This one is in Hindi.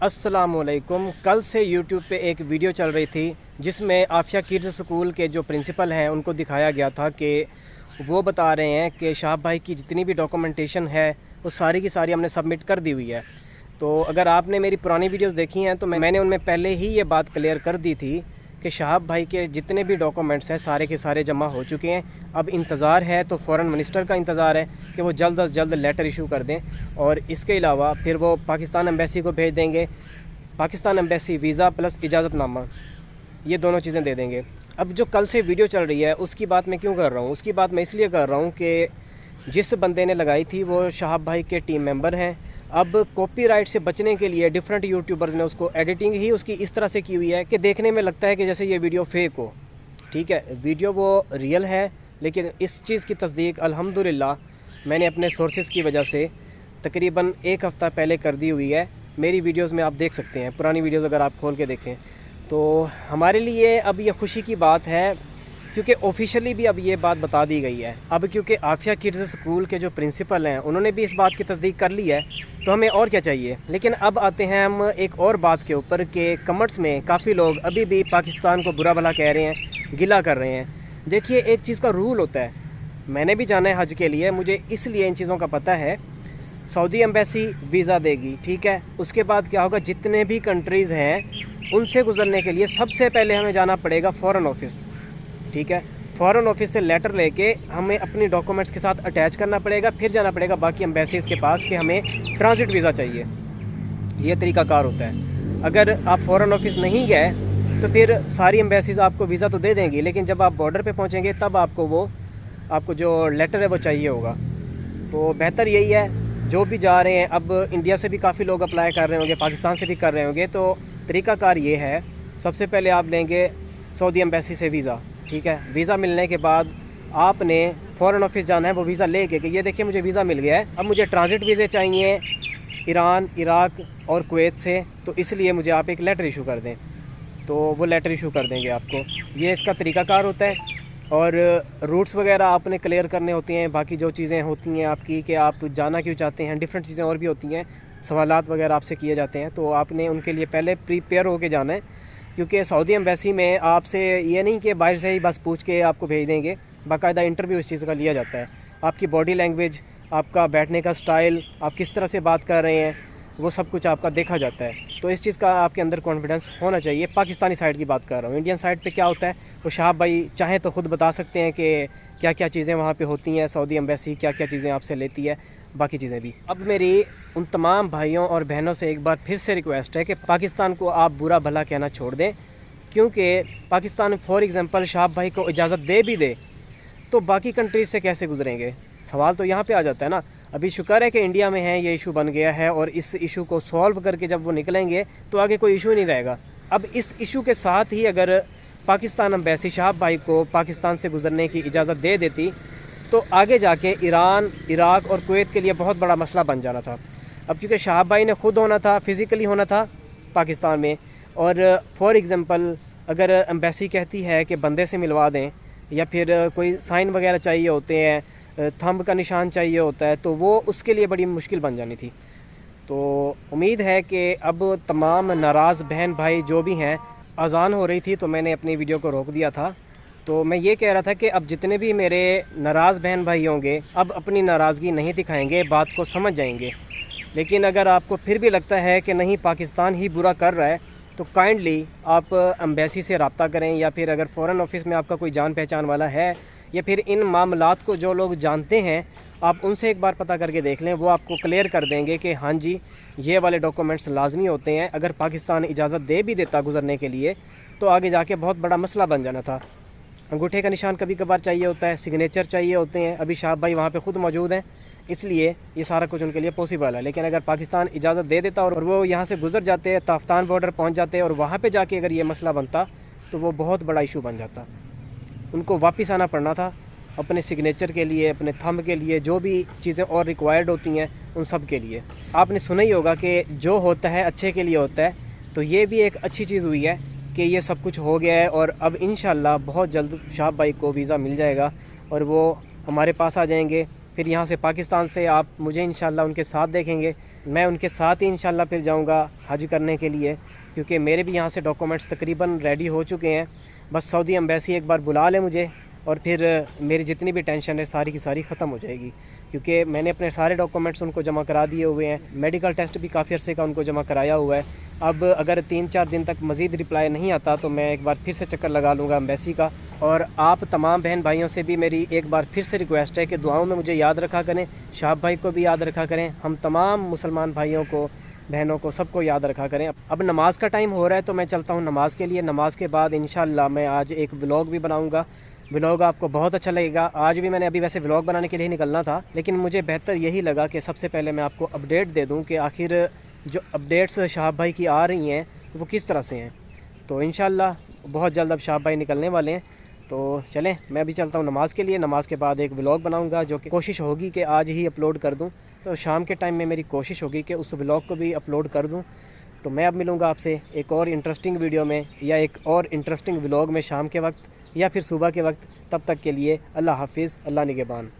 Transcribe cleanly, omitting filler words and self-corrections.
अस्सलामुअलैकुम। कल से YouTube पे एक वीडियो चल रही थी जिसमें आफिया किड्स स्कूल के जो प्रिंसिपल हैं उनको दिखाया गया था कि वो बता रहे हैं कि शाह भाई की जितनी भी डॉक्यूमेंटेशन है वो सारी की सारी हमने सबमिट कर दी हुई है। तो अगर आपने मेरी पुरानी वीडियोस देखी हैं तो मैंने उनमें पहले ही ये बात क्लियर कर दी थी कि शहाब भाई के जितने भी डॉक्यूमेंट्स हैं सारे के सारे जमा हो चुके हैं। अब इंतज़ार है तो फ़ॉरेन मिनिस्टर का इंतज़ार है कि वो जल्द अज जल्द लेटर इशू कर दें और इसके अलावा फिर वो पाकिस्तान एम्बेसी को भेज देंगे। पाकिस्तान एम्बेसी वीज़ा प्लस इजाज़तनामा ये दोनों चीज़ें दे देंगे। अब जो कल से वीडियो चल रही है उसकी बात मैं क्यों कर रहा हूँ, उसकी बात मैं इसलिए कर रहा हूँ कि जिस बंदे ने लगाई थी वो शहाब भाई के टीम मेंबर हैं। अब कॉपीराइट से बचने के लिए डिफरेंट यूट्यूबर्स ने उसको एडिटिंग ही उसकी इस तरह से की हुई है कि देखने में लगता है कि जैसे ये वीडियो फेक हो। ठीक है, वीडियो वो रियल है, लेकिन इस चीज़ की तस्दीक अल्हम्दुलिल्लाह मैंने अपने सोर्सेज़ की वजह से तकरीबन एक हफ़्ता पहले कर दी हुई है। मेरी वीडियोज़ में आप देख सकते हैं, पुरानी वीडियोज़ अगर आप खोल के देखें तो हमारे लिए अब ये खुशी की बात है क्योंकि ऑफिशियली भी अब ये बात बता दी गई है। अब क्योंकि आफिया किड्स स्कूल के जो प्रिंसिपल हैं उन्होंने भी इस बात की तस्दीक कर ली है तो हमें और क्या चाहिए। लेकिन अब आते हैं हम एक और बात के ऊपर कि कमेंट्स में काफ़ी लोग अभी भी पाकिस्तान को बुरा भला कह रहे हैं, गिला कर रहे हैं। देखिए, एक चीज़ का रूल होता है, मैंने भी जाना है हज के लिए, मुझे इसलिए इन चीज़ों का पता है। सऊदी एम्बेसी वीज़ा देगी, ठीक है, उसके बाद क्या होगा, जितने भी कंट्रीज़ हैं उनसे गुजरने के लिए सबसे पहले हमें जाना पड़ेगा फ़ॉरेन ऑफिस। ठीक है, फ़ॉरेन ऑफिस से लेटर लेके हमें अपनी डॉक्यूमेंट्स के साथ अटैच करना पड़ेगा, फिर जाना पड़ेगा बाकी एम्बेसीज़ के पास कि हमें ट्रांजिट वीज़ा चाहिए। ये तरीक़ाकार होता है। अगर आप फ़ॉरेन ऑफिस नहीं गए तो फिर सारी एम्बेसीज़ आपको वीज़ा तो दे देंगी, लेकिन जब आप बॉर्डर पे पहुंचेंगे तब आपको जो लेटर है वो चाहिए होगा। तो बेहतर यही है, जो भी जा रहे हैं, अब इंडिया से भी काफ़ी लोग अप्लाई कर रहे होंगे, पाकिस्तान से भी कर रहे होंगे, तो तरीक़ाकार ये है, सबसे पहले आप लेंगे सऊदी एम्बेसी से वीज़ा। ठीक है, वीज़ा मिलने के बाद आपने फ़ॉरेन ऑफिस जाना है वो वीज़ा लेके कि ये देखिए मुझे वीज़ा मिल गया है, अब मुझे ट्रांजिट वीज़े चाहिए ईरान, इराक़ और कुवैत से, तो इसलिए मुझे आप एक लेटर इशू कर दें। तो वो लेटर इशू कर देंगे आपको। ये इसका तरीक़ाकार होता है। और रूट्स वगैरह आपने क्लियर करने होते हैं, बाकी जो चीज़ें होती हैं आपकी कि आप जाना क्यों चाहते हैं, डिफरेंट चीज़ें और भी होती हैं, सवालात वगैरह आपसे किए जाते हैं, तो आपने उनके लिए पहले प्रिपेयर होके जाना है। क्योंकि सऊदी एम्बेसी में आपसे ये नहीं कि बाहर से ही बस पूछ के आपको भेज देंगे, बाकायदा इंटरव्यू इस चीज़ का लिया जाता है। आपकी बॉडी लैंग्वेज, आपका बैठने का स्टाइल, आप किस तरह से बात कर रहे हैं, वो सब कुछ आपका देखा जाता है। तो इस चीज़ का आपके अंदर कॉन्फिडेंस होना चाहिए। पाकिस्तानी साइड की बात कर रहा हूँ, इंडियन साइड पे क्या होता है वो शहाब भाई चाहें तो ख़ुद बता सकते हैं कि क्या क्या चीज़ें वहाँ पे होती हैं, सऊदी एम्बेसी क्या क्या चीज़ें आपसे लेती है, बाकी चीज़ें भी। अब मेरी उन तमाम भाइयों और बहनों से एक बार फिर से रिक्वेस्ट है कि पाकिस्तान को आप बुरा भला कहना छोड़ दें, क्योंकि पाकिस्तान फॉर एग्ज़ाम्पल शहाब भाई को इजाज़त दे भी दे तो बाकी कंट्रीज से कैसे गुजरेंगे। सवाल तो यहाँ पे आ जाता है ना। अभी शुक्र है कि इंडिया में है, ये इशू बन गया है और इस इशू को सॉल्व करके जब वो निकलेंगे तो आगे कोई इशू नहीं रहेगा। अब इस इशू के साथ ही अगर पाकिस्तान एम्बेसी शहाब भाई को पाकिस्तान से गुजरने की इजाज़त दे देती तो आगे जाके ईरान, इराक़ और कुवैत के लिए बहुत बड़ा मसला बन जाना था। अब क्योंकि शहाब भाई ने ख़ुद होना था, फ़िज़िकली होना था पाकिस्तान में, और फॉर एग्ज़ाम्पल अगर एम्बेसी कहती है कि बंदे से मिलवा दें या फिर कोई साइन वगैरह चाहिए होते हैं, थंब का निशान चाहिए होता है, तो वो उसके लिए बड़ी मुश्किल बन जानी थी। तो उम्मीद है कि अब तमाम नाराज़ बहन भाई जो भी हैं, अज़ान हो रही थी तो मैंने अपनी वीडियो को रोक दिया था। तो मैं ये कह रहा था कि अब जितने भी मेरे नाराज़ बहन भाई होंगे अब अपनी नाराज़गी नहीं दिखाएंगे, बात को समझ जाएंगे। लेकिन अगर आपको फिर भी लगता है कि नहीं पाकिस्तान ही बुरा कर रहा है तो काइंडली आप एम्बेसी से रब्ता करें, या फिर अगर फ़ॉरेन ऑफिस में आपका कोई जान पहचान वाला है या फिर इन मामलात को जो लोग जानते हैं आप उनसे एक बार पता करके देख लें, वो आपको क्लियर कर देंगे कि हाँ जी ये वाले डॉक्यूमेंट्स लाजमी होते हैं। अगर पाकिस्तान इजाज़त दे भी देता गुजरने के लिए तो आगे जाके बहुत बड़ा मसला बन जाना था। अंगूठे का निशान कभी कभार चाहिए होता है, सिग्नेचर चाहिए होते हैं। अभी शहाब भाई वहाँ पे ख़ुद मौजूद हैं, इसलिए ये सारा कुछ उनके लिए पॉसिबल है। लेकिन अगर पाकिस्तान इजाज़त दे देता और वो यहाँ से गुजर जाते, ताफ्तान बॉर्डर पहुँच जाते और वहाँ पर जाके अगर ये मसला बनता तो वो बहुत बड़ा इशू बन जाता। उनको वापस आना पड़ना था अपने सिग्नेचर के लिए, अपने थंब के लिए, जो भी चीज़ें और रिक्वायर्ड होती हैं उन सब के लिए। आपने सुना ही होगा कि जो होता है अच्छे के लिए होता है, तो ये भी एक अच्छी चीज़ हुई है कि ये सब कुछ हो गया है और अब इंशाल्लाह बहुत जल्द शहाब भाई को वीज़ा मिल जाएगा और वो हमारे पास आ जाएंगे। फिर यहाँ से पाकिस्तान से आप मुझे इंशाल्लाह उनके साथ देखेंगे मैं उनके साथ ही इंशाल्लाह फिर जाऊंगा हज करने के लिए, क्योंकि मेरे भी यहाँ से डॉक्यूमेंट्स तकरीबन रेडी हो चुके हैं। बस सऊदी एम्बेसी एक बार बुला ले मुझे और फिर मेरी जितनी भी टेंशन है सारी की सारी ख़त्म हो जाएगी, क्योंकि मैंने अपने सारे डॉक्यूमेंट्स उनको जमा करा दिए हुए हैं। मेडिकल टेस्ट भी काफ़ी अरसे का उनको जमा कराया हुआ है। अब अगर 3-4 दिन तक मज़ीद रिप्लाई नहीं आता तो मैं एक बार फिर से चक्कर लगा लूँगा एम्बेसी का। और आप तमाम बहन भाइयों से भी मेरी एक बार फिर से रिक्वेस्ट है कि दुआओं में मुझे याद रखा करें, शाब भाई को भी याद रखा करें, हम तमाम मुसलमान भाइयों को, बहनों को, सबको याद रखा करें। अब नमाज़ का टाइम हो रहा है तो मैं चलता हूँ नमाज़ के लिए। नमाज़ के बाद इंशाल्लाह मैं आज एक व्लॉग भी बनाऊँगा। व्लॉग आपको बहुत अच्छा लगेगा। आज भी मैंने अभी वैसे व्लॉग बनाने के लिए निकलना था, लेकिन मुझे बेहतर यही लगा कि सबसे पहले मैं आपको अपडेट दे दूं कि आखिर जो अपडेट्स शाहब भाई की आ रही हैं वो किस तरह से हैं। तो इंशाल्लाह बहुत जल्द अब शाहब भाई निकलने वाले हैं। तो चलें, मैं भी चलता हूँ नमाज़ के लिए। नमाज़ के बाद एक व्लॉग बनाऊँगा जो कि कोशिश होगी कि आज ही अपलोड कर दूँ। तो शाम के टाइम में मेरी कोशिश होगी कि उस व्लॉग को भी अपलोड कर दूँ। तो मैं अब मिलूँगा आपसे एक और इंटरेस्टिंग वीडियो में या एक और इंटरेस्टिंग व्लॉग में शाम के वक्त या फिर सुबह के वक्त। तब तक के लिए अल्लाह हाफिज़, अल्लाह निगहबान।